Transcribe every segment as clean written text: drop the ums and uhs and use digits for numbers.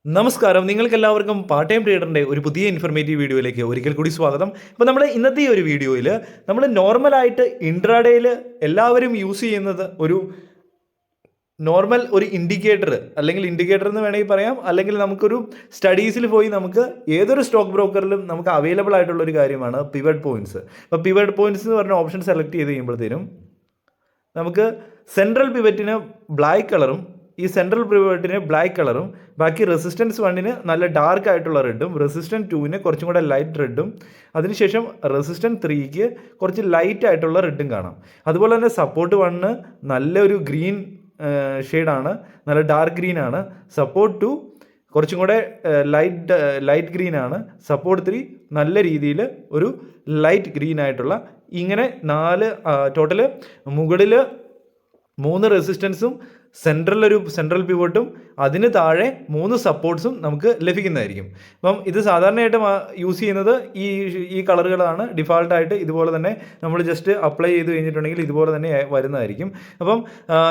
നമസ്കാരം, നിങ്ങൾക്കെല്ലാവർക്കും part time ട്രേഡറിൻ്റെ ഒരു പുതിയ ഇൻഫർമേറ്റീവ് വീഡിയോയിലേക്ക് ഒരിക്കൽ കൂടി സ്വാഗതം. അപ്പോൾ നമ്മൾ ഇന്നത്തെ ഈ ഒരു വീഡിയോയിൽ നമ്മൾ നോർമലായിട്ട് ഇൻട്രാഡേയിൽ എല്ലാവരും യൂസ് ചെയ്യുന്നത് ഒരു നോർമൽ ഒരു ഇൻഡിക്കേറ്റർ അല്ലെങ്കിൽ ഇൻഡിക്കേറ്റർ എന്ന് വേണമെങ്കിൽ പറയാം, അല്ലെങ്കിൽ നമുക്കൊരു സ്റ്റഡീസിൽ പോയി നമുക്ക് ഏതൊരു സ്റ്റോക്ക് ബ്രോക്കറിലും നമുക്ക് അവൈലബിൾ ആയിട്ടുള്ള ഒരു കാര്യമാണ് പിവറ്റ് പോയിന്റ്സ്. അപ്പോൾ പിവറ്റ് പോയിന്റ്സ് എന്ന് പറഞ്ഞ ഓപ്ഷൻ സെലക്ട് ചെയ്ത് കഴിയുമ്പോഴത്തേനും നമുക്ക് സെൻട്രൽ പിവറ്റിന് ബ്ലാക്ക് കളറും ഈ സെൻട്രൽ പിവറ്റിന് ബ്ലാക്ക് കളറും ബാക്കി റെസിസ്റ്റൻസ് 1 നല്ല ഡാർക്ക് ആയിട്ടുള്ള റെഡും റെസിസ്റ്റൻസ് 2 കുറച്ചും കൂടെ ലൈറ്റ് റെഡും അതിനുശേഷം റെസിസ്റ്റൻസ് 3 കുറച്ച് ലൈറ്റ് ആയിട്ടുള്ള റെഡും കാണാം. അതുപോലെ തന്നെ സപ്പോർട്ട് 1 നല്ലൊരു ഗ്രീൻ ഷെയ്ഡാണ്, നല്ല ഡാർക്ക് ഗ്രീൻ ആണ്. സപ്പോർട്ട് 2 കുറച്ചും കൂടെ ലൈറ്റ് ഗ്രീൻ ആണ്. സപ്പോർട്ട് 3 നല്ല രീതിയിൽ ഒരു ലൈറ്റ് ഗ്രീൻ ആയിട്ടുള്ള ഇങ്ങനെ 4 ടോട്ടൽ മുകളിൽ 3 റെസിസ്റ്റൻസും സെൻട്രൽ പിവോട്ടും അതിന് താഴെ 3 സപ്പോർട്ട്സും നമുക്ക് ലഭിക്കുന്നതായിരിക്കും. അപ്പം ഇത് സാധാരണയായിട്ട് യൂസ് ചെയ്യുന്നത് ഈ കളറുകളാണ് ഡിഫാൾട്ടായിട്ട്. ഇതുപോലെ തന്നെ നമ്മൾ ജസ്റ്റ് അപ്ലൈ ചെയ്ത് കഴിഞ്ഞിട്ടുണ്ടെങ്കിൽ ഇതുപോലെ തന്നെ വരുന്നതായിരിക്കും. അപ്പം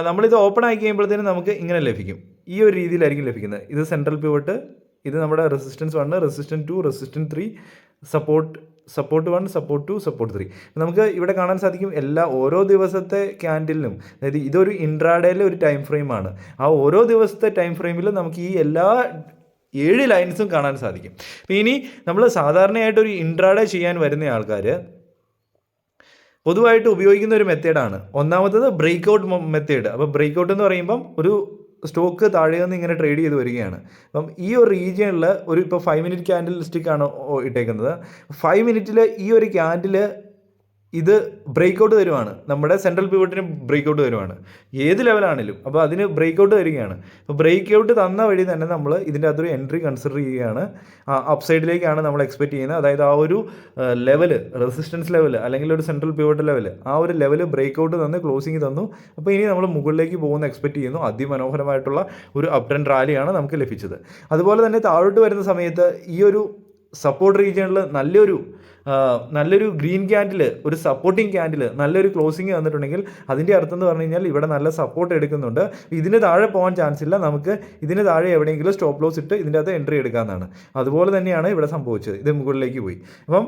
നമ്മളിത് ഓപ്പൺ ആക്കി കഴിയുമ്പോഴത്തേനും നമുക്ക് ഇങ്ങനെ ലഭിക്കും, ഈ ഒരു രീതിയിലായിരിക്കും ലഭിക്കുന്നത്. ഇത് സെൻട്രൽ പിവോട്ട്, ഇത് നമ്മുടെ resistance 1, resistance 2, resistance 3, support 1, support 2, support 3. നമുക്ക് ഇവിടെ കാണാൻ സാധിക്കും ഓരോ ദിവസത്തെ ക്യാൻഡിലിനും, അതായത് ഇതൊരു ഇൻട്രാഡേയിലെ ഒരു ടൈം ഫ്രെയിമാണ്. ആ ഓരോ ദിവസത്തെ ടൈം ഫ്രെയിമിലും നമുക്ക് ഈ എല്ലാ 7 ലൈൻസും കാണാൻ സാധിക്കും. അപ്പോൾ ഇനി നമ്മൾ സാധാരണയായിട്ടൊരു ഇൻട്രാഡേ ചെയ്യാൻ വരുന്ന ആൾക്കാർ പൊതുവായിട്ട് ഉപയോഗിക്കുന്ന ഒരു മെത്തേഡാണ്. ഒന്നാമത്തത് ബ്രേക്ക് ഔട്ട് മെത്തേഡ്. അപ്പോൾ ബ്രേക്ക് ഔട്ട് എന്ന് പറയുമ്പം ഒരു സ്റ്റോക്ക് താഴെ നിന്ന് ഇങ്ങനെ ട്രേഡ് ചെയ്ത് വരികയാണ്. അപ്പം ഈ ഒരു റീജിയനിൽ ഇപ്പോൾ 5 മിനിറ്റ് ക്യാൻഡിൽ സ്റ്റിക്കാണ് ഇട്ടേക്കുന്നത്. 5 മിനിറ്റിൽ ഈ ഒരു ക്യാൻഡിൽ ഇത് ബ്രേക്ക് ഔട്ട് തരുവാണ്, നമ്മുടെ സെൻട്രൽ പിവറ്റിന് ബ്രേക്ക് ഔട്ട് തരുവാണ്, ഏത് ലെവലാണെങ്കിലും. അപ്പോൾ അതിന് ബ്രേക്ക് ഔട്ട് തരികയാണ്. അപ്പോൾ ബ്രേക്ക് ഔട്ട് തന്ന വഴി തന്നെ നമ്മൾ ഇതിൻ്റെ അകത്തൊരു എൻട്രി കൺസിഡർ ചെയ്യുകയാണ്. അപ്പ് സൈഡിലേക്കാണ് നമ്മൾ എക്സ്പെക്ട് ചെയ്യുന്നത്. അതായത് ആ ഒരു ലെവൽ, റെസിസ്റ്റൻസ് ലെവൽ അല്ലെങ്കിൽ ഒരു സെൻട്രൽ പിവറ്റ് ലെവൽ, ആ ഒരു ലെവൽ ബ്രേക്ക് ഔട്ട് തന്ന് ക്ലോസിങ് തന്നു. അപ്പോൾ ഇനി നമ്മൾ മുകളിലേക്ക് പോകുന്ന എക്സ്പെക്ട് ചെയ്യുന്നു. അതിമനോഹരമായിട്ടുള്ള ഒരു അപ് ട്രെൻഡ് റാലിയാണ് നമുക്ക് ലഭിച്ചത്. അതുപോലെ തന്നെ താഴോട്ട് വരുന്ന സമയത്ത് ഈ ഒരു സപ്പോർട്ട് റീജിയണിൽ നല്ലൊരു ഗ്രീൻ ക്യാൻഡിൽ, ഒരു സപ്പോർട്ടിങ് ക്യാൻഡിൽ നല്ലൊരു ക്ലോസിങ് വന്നിട്ടുണ്ടെങ്കിൽ അതിൻ്റെ അർത്ഥം എന്ന് പറഞ്ഞു കഴിഞ്ഞാൽ ഇവിടെ നല്ല സപ്പോർട്ട് എടുക്കുന്നുണ്ട്. ഇതിന് താഴെ പോകാൻ ചാൻസ് ഇല്ല, നമുക്ക് ഇതിന് താഴെ എവിടെയെങ്കിലും സ്റ്റോപ്പ് ലോസ് ഇട്ട് ഇതിൻ്റെ അകത്ത് എൻട്രി എടുക്കാമെന്നാണ്. അതുപോലെ തന്നെയാണ് ഇവിടെ സംഭവിച്ചത്. ഇത് മുകളിലേക്ക് പോയി. അപ്പം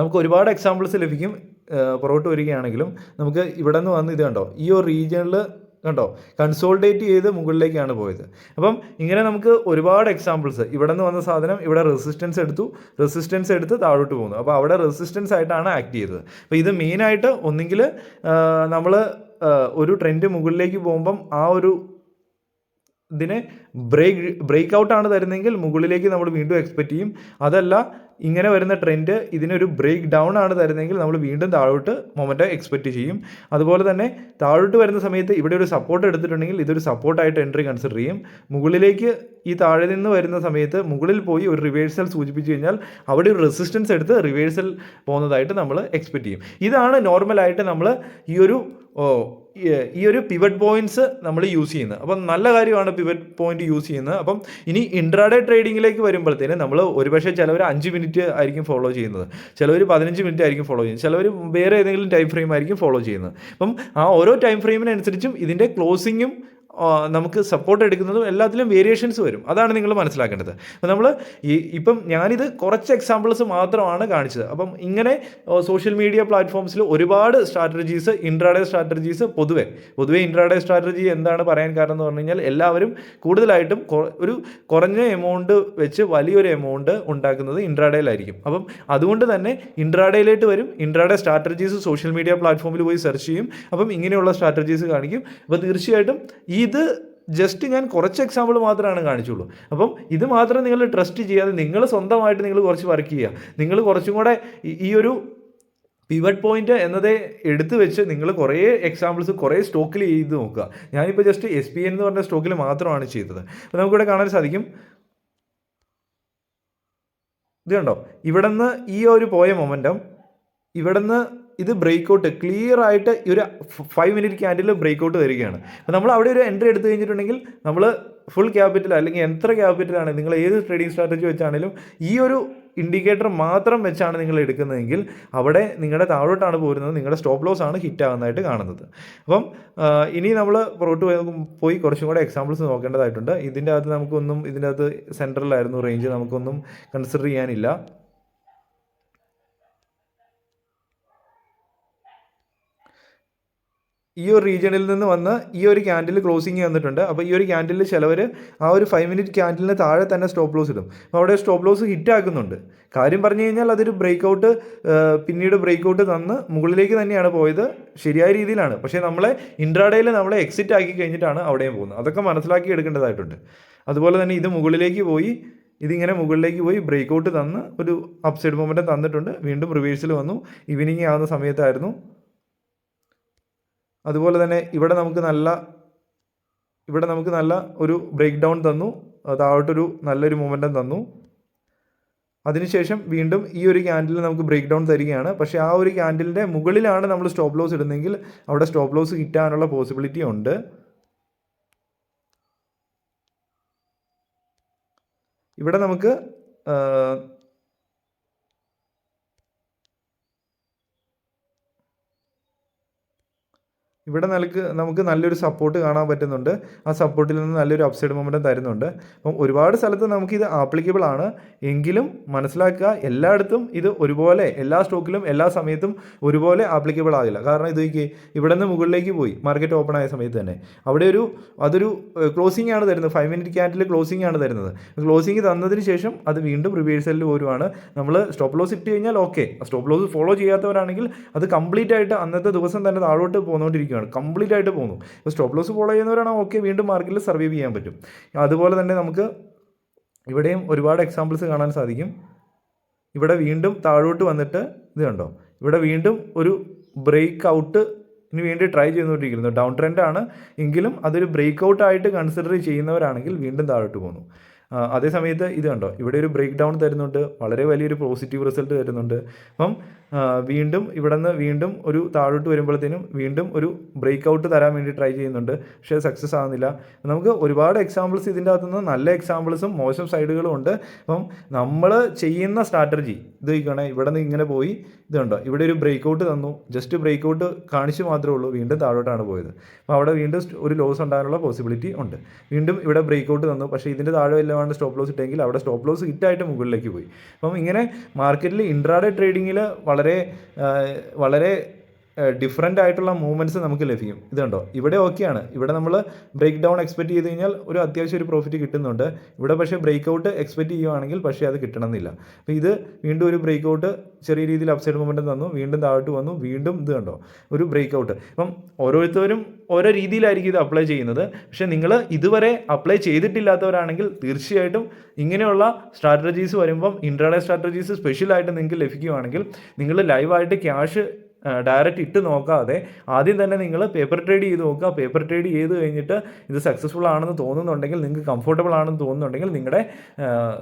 നമുക്ക് ഒരുപാട് എക്സാമ്പിൾസ് ലഭിക്കും. പുറകോട്ട് വരികയാണെങ്കിലും നമുക്ക് ഇവിടെ നിന്ന് വന്ന് ഇത് കണ്ടോ, ഈ ഒരു റീജിയണിൽ കണ്ടോ കൺസോൾഡേറ്റ് ചെയ്ത് മുകളിലേക്കാണ് പോയത്. അപ്പം ഇങ്ങനെ നമുക്ക് ഒരുപാട് എക്സാമ്പിൾസ്. ഇവിടെ നിന്ന് വന്ന സാധനം ഇവിടെ റെസിസ്റ്റൻസ് എടുത്ത് താഴോട്ട് പോകുന്നു. അപ്പോൾ അവിടെ റെസിസ്റ്റൻസ് ആയിട്ടാണ് ആക്ട് ചെയ്തത്. അപ്പോൾ ഇത് മെയിനായിട്ട് ഒന്നെങ്കിൽ നമ്മൾ ഒരു ട്രെൻഡ് മുകളിലേക്ക് പോകുമ്പം ആ ഒരു ഇതിനെ ബ്രേക്ക് ഔട്ടാണ് തരുന്നതെങ്കിൽ മുകളിലേക്ക് നമ്മൾ വീണ്ടും എക്സ്പെക്റ്റ് ചെയ്യും. അതല്ല ഇങ്ങനെ വരുന്ന ട്രെൻഡ് ഇതിനൊരു ബ്രേക്ക് ഡൗൺ ആണ് തരുന്നതെങ്കിൽ നമ്മൾ വീണ്ടും താഴോട്ട് മൊമെൻ്റ് എക്സ്പെക്റ്റ് ചെയ്യും. അതുപോലെ തന്നെ താഴോട്ട് വരുന്ന സമയത്ത് ഇവിടെ ഒരു സപ്പോർട്ട് എടുത്തിട്ടുണ്ടെങ്കിൽ ഇതൊരു സപ്പോർട്ടായിട്ട് എൻട്രി കൺസിഡർ ചെയ്യും. മുകളിലേക്ക് ഈ താഴെ നിന്ന് വരുന്ന സമയത്ത് മുകളിൽ പോയി ഒരു റിവേഴ്സൽ സൂചിപ്പിച്ചു കഴിഞ്ഞാൽ അവിടെ ഒരു റെസിസ്റ്റൻസ് എടുത്ത് റിവേഴ്സൽ പോകുന്നതായിട്ട് നമ്മൾ എക്സ്പെക്റ്റ് ചെയ്യും. ഇതാണ് നോർമലായിട്ട് നമ്മൾ ഈ ഒരു പിവറ്റ് പോയിന്റ്സ് നമ്മൾ യൂസ് ചെയ്യുന്നത്. അപ്പം നല്ല കാര്യമാണ് പിവറ്റ് പോയിന്റ് യൂസ് ചെയ്യുന്നത്. അപ്പം ഇനി ഇൻട്രാഡേ ട്രേഡിങ്ങിലേക്ക് വരുമ്പോഴത്തേന് നമ്മൾ ഒരുപക്ഷെ ചിലവർ 5 മിനിറ്റ് ആയിരിക്കും ഫോളോ ചെയ്യുന്നത്, ചിലവർ 15 മിനിറ്റ് ആയിരിക്കും ഫോളോ ചെയ്യുന്നത്, ചിലവർ വേറെ ഏതെങ്കിലും ടൈം ഫ്രെയിം ആയിരിക്കും ഫോളോ ചെയ്യുന്നത്. അപ്പം ആ ഓരോ ടൈം ഫ്രെയിമിനനുസരിച്ചും ഇതിൻ്റെ ക്ലോസിങ്ങും നമുക്ക് സപ്പോർട്ട് എടുക്കുന്നതും എല്ലാത്തിലും വേരിയേഷൻസ് വരും. അതാണ് നിങ്ങൾ മനസ്സിലാക്കേണ്ടത്. അപ്പോൾ നമ്മൾ ഇപ്പം ഞാനിത് കുറച്ച് എക്സാമ്പിൾസ് മാത്രമാണ് കാണിച്ചത്. അപ്പം ഇങ്ങനെ സോഷ്യൽ മീഡിയ പ്ലാറ്റ്ഫോംസിൽ ഒരുപാട് സ്ട്രാറ്റജീസ്, ഇൻട്രാഡേ സ്ട്രാറ്റജീസ്, പൊതുവേ ഇൻട്രാഡേ സ്ട്രാറ്റജി എന്താണ് പറയാൻ കാരണം എന്ന് പറഞ്ഞു കഴിഞ്ഞാൽ എല്ലാവരും കൂടുതലായിട്ടും ഒരു കുറഞ്ഞ എമൗണ്ട് വെച്ച് വലിയൊരു എമൗണ്ട് ഉണ്ടാക്കുന്നത് ഇൻട്രാഡേയിലായിരിക്കും. അപ്പം അതുകൊണ്ട് തന്നെ ഇൻട്രാഡേയിലേക്ക് വരും. ഇൻട്രാഡേ സ്ട്രാറ്റജീസ് സോഷ്യൽ മീഡിയ പ്ലാറ്റ്ഫോമിൽ പോയി സെർച്ച് ചെയ്യും. അപ്പം ഇങ്ങനെയുള്ള സ്ട്രാറ്റജീസ് കാണിക്കും. അപ്പോൾ തീർച്ചയായിട്ടും ഇത് ജസ്റ്റ് ഞാൻ കുറച്ച് എക്സാമ്പിൾ മാത്രമാണ് കാണിച്ചുള്ളൂ. അപ്പം ഇത് മാത്രം നിങ്ങൾ ട്രസ്റ്റ് ചെയ്യാതെ നിങ്ങൾ സ്വന്തമായിട്ട് നിങ്ങൾ കുറച്ച് വർക്ക് ചെയ്യുക. നിങ്ങൾ കുറച്ചും കൂടെ ഈ ഒരു പിവറ്റ് പോയിന്റ് എന്നതേ എടുത്തു വെച്ച് നിങ്ങൾ കുറേ എക്സാമ്പിൾസ് കുറേ സ്റ്റോക്കിൽ ചെയ്ത് നോക്കുക. ഞാനിപ്പോൾ ജസ്റ്റ് SPN എന്ന് പറഞ്ഞ സ്റ്റോക്കിൽ മാത്രമാണ് ചെയ്തത്. അപ്പോൾ നമുക്കിവിടെ കാണാൻ സാധിക്കും, ഇത് കണ്ടോ, ഇവിടെ നിന്ന് ഈ ഒരു പോയ മൊമെൻറ്റം, ഇവിടെ നിന്ന് ഇത് ബ്രേക്ക് ഔട്ട് ക്ലിയർ ആയിട്ട് ഈ ഒരു 5 മിനിറ്റ് ക്യാൻഡിൽ ബ്രേക്ക് ഔട്ട് വരികയാണ്. അപ്പോൾ നമ്മൾ അവിടെ ഒരു എൻട്രി എടുത്തു കഴിഞ്ഞിട്ടുണ്ടെങ്കിൽ നമ്മൾ ഫുൾ ക്യാപിറ്റൽ അല്ലെങ്കിൽ എത്ര ക്യാപിറ്റലാണ് നിങ്ങൾ ഏത് ട്രേഡിംഗ് സ്ട്രാറ്റജി വെച്ചാണെങ്കിലും ഈ ഒരു ഇൻഡിക്കേറ്റർ മാത്രം വെച്ചാണ് നിങ്ങൾ എടുക്കുന്നതെങ്കിൽ അവിടെ നിങ്ങളുടെ താഴോട്ടാണ് പോരുന്നത്, നിങ്ങളുടെ സ്റ്റോപ്പ് ലോസ് ആണ് ഹിറ്റ് ആകുന്നതായിട്ട് കാണുന്നത്. അപ്പം ഇനി നമ്മൾ പുറത്ത് പോയി കുറച്ചും കൂടെ എക്സാമ്പിൾസ് നോക്കേണ്ടതായിട്ടുണ്ട്. ഇതിൻ്റെ അകത്ത് നമുക്കൊന്നും, ഇതിൻ്റെ അകത്ത് സെൻട്രലായിരുന്നു റേഞ്ച്, നമുക്കൊന്നും കൺസിഡർ ചെയ്യാനില്ല. ഈ ഒരു റീജിയണിൽ നിന്ന് വന്ന് ഈ ഒരു ക്യാൻഡിൽ ക്ലോസിങ് വന്നിട്ടുണ്ട്. അപ്പോൾ ഈ ഒരു ക്യാൻഡിൽ ചിലവർ ആ ഒരു 5 മിനിറ്റ് ക്യാൻഡിലിന് താഴെ തന്നെ സ്റ്റോപ്പ് ലോസ് ഇടും. അപ്പോൾ അവിടെ സ്റ്റോപ്പ് ലോസ് ഹിറ്റ് ആക്കുന്നുണ്ട്. കാര്യം പറഞ്ഞു കഴിഞ്ഞാൽ അതൊരു ബ്രേക്കൗട്ട്, പിന്നീട് ബ്രേക്കൗട്ട് തന്ന് മുകളിലേക്ക് തന്നെയാണ് പോയത്, ശരിയായ രീതിയിലാണ്. പക്ഷേ നമ്മളെ ഇൻട്രാഡേയിൽ നമ്മളെ എക്സിറ്റ് ആക്കി കഴിഞ്ഞിട്ടാണ് അവിടെയും പോകുന്നത്. അതൊക്കെ മനസ്സിലാക്കി എടുക്കേണ്ടതായിട്ടുണ്ട്. അതുപോലെ തന്നെ ഇത് മുകളിലേക്ക് പോയി, ഇതിങ്ങനെ മുകളിലേക്ക് പോയി ബ്രേക്കൗട്ട് തന്ന് ഒരു അപ്സൈഡ് മൊമെൻറ്റം തന്നിട്ടുണ്ട്. വീണ്ടും റിവേഴ്സിൽ വന്നു, ഈവനിങ് ആവുന്ന സമയത്തായിരുന്നു. അതുപോലെ തന്നെ ഇവിടെ നമുക്ക് നല്ല ഒരു ബ്രേക്ക് ഡൗൺ തന്നു, താഴോട്ടൊരു നല്ലൊരു മൊമെൻറ്റം തന്നു. അതിനുശേഷം വീണ്ടും ഈ ഒരു ക്യാൻഡിൽ നമുക്ക് ബ്രേക്ക് ഡൗൺ തരികയാണ്. പക്ഷേ ആ ഒരു ക്യാൻഡിലിൻ്റെ മുകളിലാണ് നമ്മൾ സ്റ്റോപ്പ് ലോസ് ഇടുന്നതെങ്കിൽ അവിടെ സ്റ്റോപ്പ് ലോസ് കിട്ടാനുള്ള പോസിബിലിറ്റി ഉണ്ട്. ഇവിടെ നമുക്ക് ഇവിടെ നമുക്ക് നല്ലൊരു സപ്പോർട്ട് കാണാൻ പറ്റുന്നുണ്ട്. ആ സപ്പോർട്ടിൽ നിന്ന് നല്ലൊരു അപ്സൈഡ് മൊമെൻറ്റം തരുന്നുണ്ട്. അപ്പം ഒരുപാട് സ്ഥലത്ത് നമുക്കിത് ആപ്ലിക്കബിൾ ആണ്. എങ്കിലും മനസ്സിലാക്കുക, എല്ലായിടത്തും ഇത് ഒരുപോലെ, എല്ലാ സ്റ്റോക്കിലും എല്ലാ സമയത്തും ഒരുപോലെ ആപ്ലിക്കബിൾ ആകില്ല. കാരണം ഇത് ഇവിടെ നിന്ന് മുകളിലേക്ക് പോയി മാർക്കറ്റ് ഓപ്പൺ ആയ സമയത്ത് തന്നെ അവിടെ അതൊരു ക്ലോസിംഗ് ആണ് തരുന്നത്. 5 മിനിറ്റ് ക്യാൻഡിൽ ക്ലോസിംഗ് ആണ് തരുന്നത്. ക്ലോസിംഗ് തന്നതിന് ശേഷം അത് വീണ്ടും റിവേഴ്സലിൽ വരുവാണ്. നമ്മൾ സ്റ്റോപ്പ് ലോസ് ഇട്ട് കഴിഞ്ഞാൽ ഓക്കെ, സ്റ്റോപ്പ് ലോസ് ഫോളോ ചെയ്യാത്തവരാണെങ്കിൽ അത് കംപ്ലീറ്റ് ആയിട്ട് അന്നത്തെ ദിവസം തന്നെ താഴോട്ട് പോന്നുകൊണ്ടിരിക്കുകയാണ്, കംപ്ലീറ്റ് ആയിട്ട് പോകുന്നു. ഇപ്പോൾ സ്റ്റോപ്പ് ലോസ് ഫോളോ ചെയ്യുന്നവരാണെങ്കിൽ ഓക്കെ, വീണ്ടും മാർക്കറ്റിൽ സർവൈവ് ചെയ്യാൻ പറ്റും. അതുപോലെ തന്നെ നമുക്ക് ഇവിടെയും ഒരുപാട് എക്സാമ്പിൾസ് കാണാൻ സാധിക്കും. ഇവിടെ വീണ്ടും താഴോട്ട് വന്നിട്ട് ഇത് കണ്ടോ, ഇവിടെ വീണ്ടും ഒരു ബ്രേക്ക് ഔട്ടിന് വേണ്ടി ട്രൈ ചെയ്തുകൊണ്ടിരിക്കുന്നു. ഡൗൺ ട്രെൻഡ് ആണ് എങ്കിലും അതൊരു ബ്രേക്ക് ഔട്ട് ആയിട്ട് കൺസിഡർ ചെയ്യുന്നവരാണെങ്കിൽ വീണ്ടും താഴോട്ട് പോകുന്നു. അതേ സമയത്ത് ഇത് കണ്ടോ, ഇവിടെ ഒരു ബ്രേക്ക് ഡൗൺ തരുന്നുണ്ട്, വളരെ വലിയൊരു പോസിറ്റീവ് റിസൾട്ട് തരുന്നുണ്ട്. അപ്പം വീണ്ടും ഇവിടെ നിന്ന് വീണ്ടും ഒരു താഴോട്ട് വരുമ്പോഴത്തേനും വീണ്ടും ഒരു ബ്രേക്ക് ഔട്ട് തരാൻ വേണ്ടി ട്രൈ ചെയ്യുന്നുണ്ട്, പക്ഷേ സക്സസ് ആകുന്നില്ല. നമുക്ക് ഒരുപാട് എക്സാമ്പിൾസ് ഇതിൻ്റെ അകത്തുനിന്ന്, നല്ല എക്സാമ്പിൾസും മോശം സൈഡുകളും ഉണ്ട്. അപ്പം നമ്മൾ ചെയ്യുന്ന സ്ട്രാറ്റജി ഇത് നോക്കണേ, ഇവിടെ നിന്ന് ഇങ്ങനെ പോയി ഇത് കണ്ടോ, ഇവിടെ ഒരു ബ്രേക്ക് ഔട്ട് തന്നു, ജസ്റ്റ് ബ്രേക്ക് ഔട്ട് കാണിച്ചു മാത്രമേ ഉള്ളൂ, വീണ്ടും താഴോട്ടാണ് പോയത്. അപ്പോൾ അവിടെ വീണ്ടും ഒരു ലോസ് ഉണ്ടാകാനുള്ള പോസിബിലിറ്റി ഉണ്ട്. വീണ്ടും ഇവിടെ ബ്രേക്ക് ഔട്ട് തന്നു, പക്ഷേ ഇതിൻ്റെ താഴെ എല്ലാമാണ് സ്റ്റോപ്പ് ലോസ് ഇട്ടെങ്കിൽ അവിടെ സ്റ്റോപ്പ് ലോസ് ഹിറ്റായിട്ട് മുകളിലേക്ക് പോയി. അപ്പം ഇങ്ങനെ മാർക്കറ്റിൽ ഇൻട്രാഡേ ട്രേഡിങ്ങിൽ വളരെ ഡിഫറൻ്റ് ആയിട്ടുള്ള മൂവ്മെൻറ്റ്സ് നമുക്ക് ലഭിക്കും. ഇത് കണ്ടോ, ഇവിടെ ഓക്കെയാണ്, ഇവിടെ നമ്മൾ ബ്രേക്ക് ഡൗൺ എക്സ്പെക്റ്റ് ചെയ്ത് കഴിഞ്ഞാൽ ഒരു അത്യാവശ്യം ഒരു പ്രോഫിറ്റ് കിട്ടുന്നുണ്ട്. ഇവിടെ പക്ഷേ ബ്രേക്ക് ഔട്ട് എക്സ്പെക്റ്റ് ചെയ്യുവാണെങ്കിൽ പക്ഷേ അത് കിട്ടണമെന്നില്ല. അപ്പോൾ ഇത് വീണ്ടും ഒരു ബ്രേക്ക് ഔട്ട് ചെറിയ രീതിയിൽ അപ്സൈഡ് മൊമെൻറ്റം തന്നു, വീണ്ടും താഴോട്ട് വന്നു, വീണ്ടും ഇത് കണ്ടോ ഒരു ബ്രേക്ക് ഔട്ട്. അപ്പം ഓരോരുത്തരും ഓരോ രീതിയിലായിരിക്കും ഇത് അപ്ലൈ ചെയ്യുന്നത്. പക്ഷേ നിങ്ങൾ ഇതുവരെ അപ്ലൈ ചെയ്തിട്ടില്ലാത്തവരാണെങ്കിൽ തീർച്ചയായിട്ടും ഇങ്ങനെയുള്ള സ്ട്രാറ്റജീസ് വരുമ്പം, ഇൻട്രാഡേ സ്ട്രാറ്റജീസ് സ്പെഷ്യലായിട്ട് നിങ്ങൾക്ക് ലഭിക്കുകയാണെങ്കിൽ നിങ്ങൾ ലൈവായിട്ട് ക്യാഷ് ഡയറക്റ്റ് ഇട്ട് നോക്കാതെ ആദ്യം തന്നെ നിങ്ങൾ പേപ്പർ ട്രേഡ് ചെയ്ത് നോക്കുക. പേപ്പർ ട്രേഡ് ചെയ്ത് കഴിഞ്ഞിട്ട് ഇത് സക്സസ്ഫുൾ ആണെന്ന് തോന്നുന്നുണ്ടെങ്കിൽ, നിങ്ങൾക്ക് കംഫർട്ടബിൾ ആണെന്ന് തോന്നുന്നുണ്ടെങ്കിൽ നിങ്ങളുടെ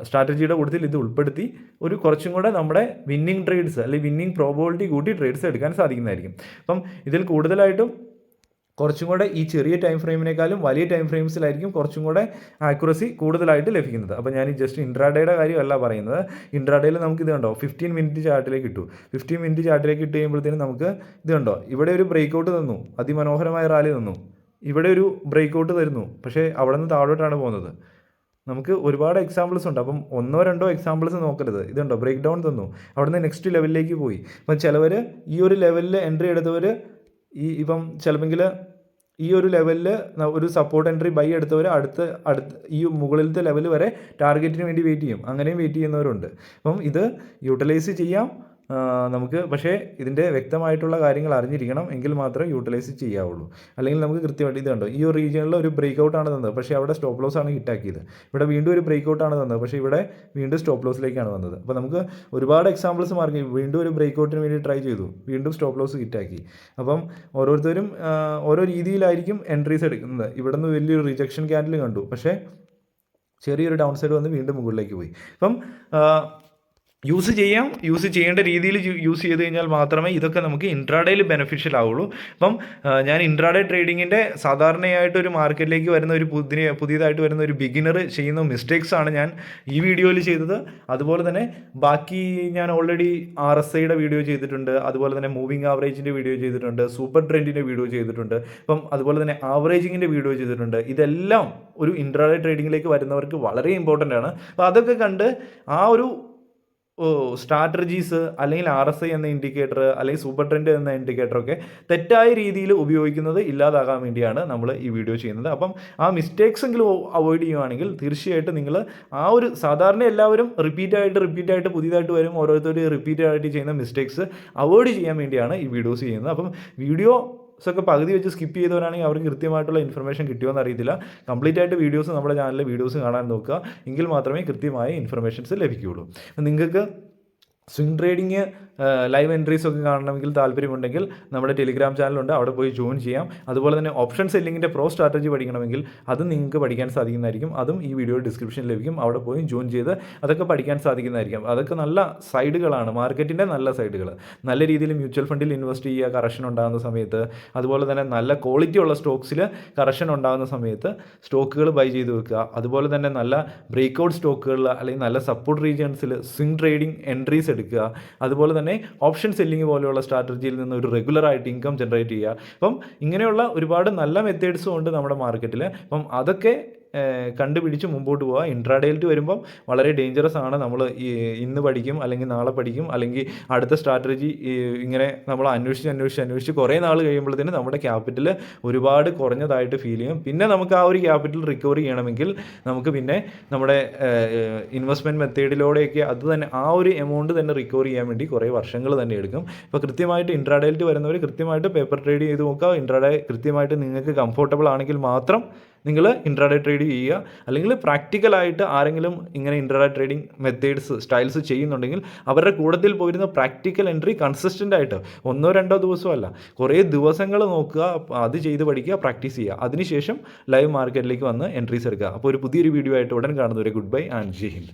സ്ട്രാറ്റജിയുടെ കൂട്ടത്തിൽ ഇത് ഉൾപ്പെടുത്തി ഒരു കുറച്ചും കൂടെ നമ്മുടെ വിന്നിങ് ട്രേഡ്സ് അല്ലെങ്കിൽ വിന്നിങ് പ്രോബബിലിറ്റി കൂട്ടി ട്രേഡ്സ് എടുക്കാൻ സാധിക്കുന്നതായിരിക്കും. അപ്പം ഇതിൽ കൂടുതലായിട്ടും കുറച്ചും കൂടെ ഈ ചെറിയ ടൈം ഫ്രെയിമിനേക്കാളും വലിയ ടൈം ഫ്രെയിംസിലായിരിക്കും കുറച്ചും കൂടെ ആക്യുറസി കൂടുതലായിട്ട് ലഭിക്കുന്നത്. അപ്പോൾ ഞാൻ ഈ ജസ്റ്റ് ഇൻട്രാഡേയുടെ കാര്യമല്ല പറയുന്നത്. ഇൻട്രാഡേയിൽ നമുക്ക് ഇത് കണ്ടോ 15 മിനിറ്റ് ചാർട്ടിലേക്ക് ഇട്ടു. 15 മിനിറ്റ് ചാർട്ടിലേക്ക് ഇട്ട് കഴിയുമ്പോഴത്തേനും നമുക്ക് ഇത് കണ്ടോ, ഇവിടെ ഒരു ബ്രേക്ക് ഔട്ട് തന്നു, അതിമനോഹരമായ റാലി തന്നു, ഇവിടെ ഒരു ബ്രേക്ക് ഔട്ട് തരുന്നു, പക്ഷേ അവിടെ നിന്ന് താഴോട്ടാണ് പോകുന്നത്. നമുക്ക് ഒരുപാട് എക്സാമ്പിൾസ് ഉണ്ട്. അപ്പം 1-2 എക്സാമ്പിൾസ് നോക്കരുത്. ഇതുണ്ടോ ബ്രേക്ക് ഡൗൺ തന്നു, അവിടെ നിന്ന് നെക്സ്റ്റ് ലെവലിലേക്ക് പോയി. അപ്പം ചിലവർ ഈ ഒരു ലെവലിൽ എൻട്രി എടുത്തവർ ഇപ്പം ചിലപ്പോൾ ഈ ഒരു ലെവലിൽ ഒരു സപ്പോർട്ട് എൻട്രി ബൈ എടുത്തവർ അടുത്ത ഈ മുകളിലത്തെ ലെവൽ വരെ ടാർഗറ്റിന് വേണ്ടി വെയിറ്റ് ചെയ്യും. അങ്ങനെയും വെയിറ്റ് ചെയ്യുന്നവരുണ്ട്. അപ്പം ഇത് യൂട്ടിലൈസ് ചെയ്യാം നമുക്ക്. പക്ഷേ ഇതിൻ്റെ വ്യക്തമായിട്ടുള്ള കാര്യങ്ങൾ അറിഞ്ഞിരിക്കണം, എങ്കിൽ മാത്രമേ യൂട്ടിലൈസ് ചെയ്യാവുള്ളൂ. അല്ലെങ്കിൽ നമുക്ക് കൃത്യമായിട്ട് ഇത് കണ്ടോ, ഈ ഒരു റീജിയനിൽ ഒരു ബ്രേക്ക് ഔട്ടാണ് തന്നത്, പക്ഷേ അവിടെ സ്റ്റോപ്പ് ലോസ് ആണ് ഹിറ്റാക്കിയത്. ഇവിടെ വീണ്ടും ഒരു ബ്രേക്ക് ഔട്ടാണ് തന്നത്, പക്ഷേ ഇവിടെ വീണ്ടും സ്റ്റോപ്പ് ലോസിലേക്കാണ് വന്നത്. അപ്പോൾ നമുക്ക് ഒരുപാട് എക്സാമ്പിൾസ് മാർക്ക് വീണ്ടും ഒരു ബ്രേക്ക് ഔട്ടിന് വേണ്ടി ട്രൈ ചെയ്തു, വീണ്ടും സ്റ്റോപ്പ് ലോസ് ഹിറ്റാക്കി. അപ്പം ഓരോരുത്തരും ഓരോ രീതിയിലായിരിക്കും എൻട്രീസ് എടുക്കുന്നത്. ഇവിടെ നിന്ന് വലിയൊരു റിജക്ഷൻ ക്യാൻഡിൽ കണ്ടു, പക്ഷേ ചെറിയൊരു ഡൗൺ സൈഡ് വന്ന് വീണ്ടും മുകളിലേക്ക് പോയി. അപ്പം യൂസ് ചെയ്യാം. യൂസ് ചെയ്യേണ്ട രീതിയിൽ യൂസ് ചെയ്ത് കഴിഞ്ഞാൽ മാത്രമേ ഇതൊക്കെ നമുക്ക് ഇൻട്രാഡേയിൽ ബെനിഫിഷ്യൽ ആവുള്ളൂ. അപ്പം ഞാൻ ഇൻട്രാഡേ ട്രേഡിങ്ങിൻ്റെ സാധാരണയായിട്ട് ഒരു മാർക്കറ്റിലേക്ക് വരുന്ന ഒരു പുതിയതായിട്ട് വരുന്ന ഒരു ബിഗിനർ ചെയ്യുന്ന മിസ്റ്റേക്സ് ആണ് ഞാൻ ഈ വീഡിയോയിൽ ചെയ്തത്. അതുപോലെ തന്നെ ബാക്കി ഞാൻ ഓൾറെഡി RSIയുടെ വീഡിയോ ചെയ്തിട്ടുണ്ട്, അതുപോലെ തന്നെ മൂവിങ് ആവറേജിൻ്റെ വീഡിയോ ചെയ്തിട്ടുണ്ട്, സൂപ്പർ ട്രെൻഡിൻ്റെ വീഡിയോ ചെയ്തിട്ടുണ്ട്, അപ്പം അതുപോലെ തന്നെ ആവറേജിങ്ങിൻ്റെ വീഡിയോ ചെയ്തിട്ടുണ്ട്. ഇതെല്ലാം ഒരു ഇൻട്രാഡേ ട്രേഡിങ്ങിലേക്ക് വരുന്നവർക്ക് വളരെ ഇമ്പോർട്ടൻ്റ് ആണ്. അപ്പോൾ അതൊക്കെ കണ്ട് ആ ഒരു സ്ട്രാറ്റജീസ് അല്ലെങ്കിൽ RSI എന്ന ഇൻഡിക്കേറ്റർ അല്ലെങ്കിൽ സൂപ്പർ ട്രെൻഡ് എന്ന ഇൻഡിക്കേറ്ററൊക്കെ തെറ്റായ രീതിയിൽ ഉപയോഗിക്കുന്നത് ഇല്ലാതാകാൻ വേണ്ടിയാണ് നമ്മൾ ഈ വീഡിയോ ചെയ്യുന്നത്. അപ്പം ആ മിസ്റ്റേക്സ് എങ്കിലും അവോയ്ഡ് ചെയ്യുകയാണെങ്കിൽ തീർച്ചയായിട്ടും നിങ്ങൾ ആ ഒരു സാധാരണ എല്ലാവരും റിപ്പീറ്റായിട്ട് പുതിയതായിട്ട് വരും, ഓരോരുത്തർ റിപ്പീറ്റായിട്ട് ചെയ്യുന്ന മിസ്റ്റേക്സ് അവോയ്ഡ് ചെയ്യാൻ വേണ്ടിയാണ് ഈ വീഡിയോസ് ചെയ്യുന്നത്. അപ്പം വീഡിയോസൊക്കെ പകുതി വെച്ച് സ്കിപ്പ് ചെയ്തവരാണെങ്കിൽ അവർക്ക് കൃത്യമായിട്ടുള്ള ഇൻഫർമേഷൻ കിട്ടുമോയെന്ന് അറിയത്തില്ല. കംപ്ലീറ്റ് ആയിട്ട് വീഡിയോസ് നമ്മുടെ ചാനലിലെ വീഡിയോസ് കാണാൻ നോക്കുക, എങ്കിൽ മാത്രമേ കൃത്യമായ ഇൻഫർമേഷൻസ് ലഭിക്കുകയുള്ളൂ. നിങ്ങൾക്ക് സ്വിംഗ് ട്രേഡിങ് ലൈവ് എൻട്രീസ് ഒക്കെ കാണണമെങ്കിൽ താല്പര്യമുണ്ടെങ്കിൽ നമ്മുടെ ടെലിഗ്രാം ചാനലുണ്ട്, അവിടെ പോയി ജോയിൻ ചെയ്യാം. അതുപോലെ തന്നെ ഓപ്ഷൻ സെല്ലിങ്ങിൻ്റെ പ്രോ സ്ട്രാറ്റജി പഠിക്കണമെങ്കിൽ അതും നിങ്ങൾക്ക് പഠിക്കാൻ സാധിക്കുന്നതായിരിക്കും. അതും ഈ വീഡിയോ ഡിസ്ക്രിപ്ഷനിൽ ലഭിക്കും, അവിടെ പോയി ജോയിൻ ചെയ്ത് അതൊക്കെ പഠിക്കാൻ സാധിക്കുന്നതായിരിക്കും. അതൊക്കെ നല്ല സൈഡുകളാണ്, മാർക്കറ്റിൻ്റെ നല്ല സൈഡുകൾ. നല്ല രീതിയിൽ മ്യൂച്വൽ ഫണ്ടിൽ ഇൻവെസ്റ്റ് ചെയ്യുക കറക്ഷൻ ഉണ്ടാകുന്ന സമയത്ത്, അതുപോലെ തന്നെ നല്ല ക്വാളിറ്റി ഉള്ള സ്റ്റോക്സിൽ കറക്ഷൻ ഉണ്ടാകുന്ന സമയത്ത് സ്റ്റോക്കുകൾ ബൈ ചെയ്ത് വെക്കുക. അതുപോലെ തന്നെ നല്ല ബ്രേക്ക്ഔട്ട് സ്റ്റോക്കുകളിൽ അല്ലെങ്കിൽ നല്ല സപ്പോർട്ട് റീജിയൻസിൽ സ്വിംഗ് ട്രേഡിംഗ് എൻട്രീസ് എടുക്കുക. അതുപോലെ തന്നെ ഓപ്ഷൻ സെല്ലിങ് പോലെയുള്ള സ്ട്രാറ്റജിയിൽ നിന്ന് ഒരു റെഗുലറായിട്ട് ഇൻകം ജനറേറ്റ് ചെയ്യുക. അപ്പം ഇങ്ങനെയുള്ള ഒരുപാട് നല്ല മെത്തേഡ്സും ഉണ്ട് നമ്മുടെ മാർക്കറ്റിൽ. അപ്പം അതൊക്കെ കണ്ടുപിടിച്ച് മുമ്പോട്ട് പോവുക. ഇൻട്രാഡേയിലിട്ട് വരുമ്പം വളരെ ഡേഞ്ചറസ് ആണ്. നമ്മൾ ഇന്ന് പഠിക്കും, അല്ലെങ്കിൽ നാളെ പഠിക്കും, അല്ലെങ്കിൽ അടുത്ത സ്ട്രാറ്റജി ഇങ്ങനെ നമ്മൾ അന്വേഷിച്ച് കുറേ നാൾ കഴിയുമ്പോഴത്തേന് നമ്മുടെ ക്യാപിറ്റൽ ഒരുപാട് കുറഞ്ഞതായിട്ട് ഫീൽ ചെയ്യും. പിന്നെ നമുക്ക് ആ ഒരു ക്യാപിറ്റൽ റിക്കവർ ചെയ്യണമെങ്കിൽ നമുക്ക് പിന്നെ നമ്മുടെ ഇൻവെസ്റ്റ്മെൻറ്റ് മെത്തേഡിലൂടെയൊക്കെ അത് തന്നെ ആ ഒരു എമൗണ്ട് തന്നെ റിക്കവർ ചെയ്യാൻ വേണ്ടി കുറേ വർഷങ്ങൾ തന്നെ എടുക്കും. ഇപ്പോൾ കൃത്യമായിട്ട് ഇൻട്രാഡേയിലിട്ട് വരുന്നവർ കൃത്യമായിട്ട് പേപ്പർ ട്രേഡ് ചെയ്ത് നോക്കുക. ഇൻട്രാഡേ കൃത്യമായിട്ട് നിങ്ങൾക്ക് കംഫർട്ടബിൾ ആണെങ്കിൽ മാത്രം നിങ്ങൾ ഇൻട്രാഡേ ട്രേഡ് ചെയ്യുക. അല്ലെങ്കിൽ പ്രാക്ടിക്കലായിട്ട് ആരെങ്കിലും ഇങ്ങനെ ഇൻട്രാഡേ ട്രേഡിംഗ് മെത്തേഡ്സ് സ്റ്റൈൽസ് ചെയ്യുന്നുണ്ടെങ്കിൽ അവരുടെ കൂട്ടത്തിൽ പോയിരുന്ന പ്രാക്ടിക്കൽ എൻട്രി കൺസിസ്റ്റൻ്റ് ആയിട്ട് 1-2 ദിവസമല്ല, കുറേ ദിവസങ്ങൾ നോക്കുക, അത് ചെയ്ത് പഠിക്കുക, പ്രാക്ടീസ് ചെയ്യുക. അതിനുശേഷം ലൈവ് മാർക്കറ്റിലേക്ക് വന്ന് എൻട്രീസ് എടുക്കുക. അപ്പോൾ ഒരു പുതിയൊരു വീഡിയോ ആയിട്ട് ഉടൻ കാണുന്നവരെ good bye and Jai Hind.